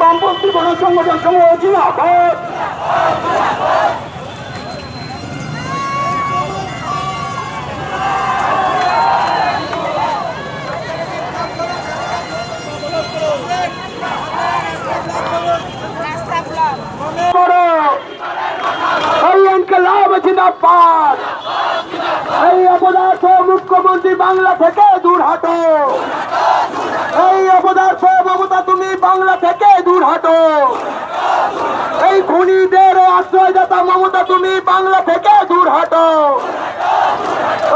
বামপন্থী কোন সংগঠন সমূহ জিন্দাবাদ। জিন্দাবাদ। এই অপদার্থ মুখ্যমন্ত্রী বাংলা থেকে দূর হাঁটো। এই অপদার্থ মমতা তুমি বাংলা থেকে দূর হাঁটো। এই খুনিদের আশ্রয়দাতা মমতা তুমি বাংলা থেকে দূর হাঁটো।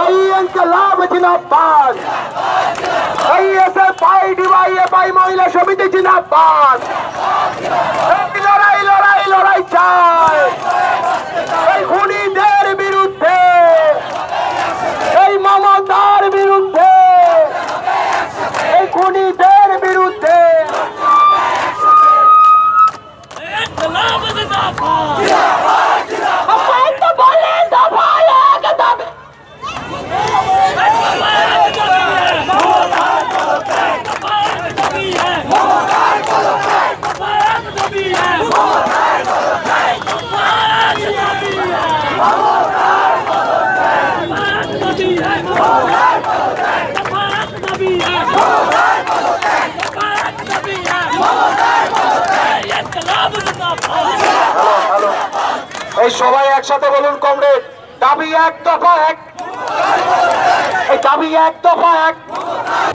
এই ইনকিলাব জিন্দাবাদ। এই এসএফআই ডিওয়াইএফআই মহিলা সমিতি জিন্দাবাদ। লড়াই লড়াই লড়াই চাই এই খুনিদের বিরুদ্ধে, এই মমতার বিরুদ্ধে, এই খুনিদের বিরুদ্ধে। এই সবাই একসাথে বলুন কমরেড, দাবি এক দফা এক। এই দাবি এক দফা এক।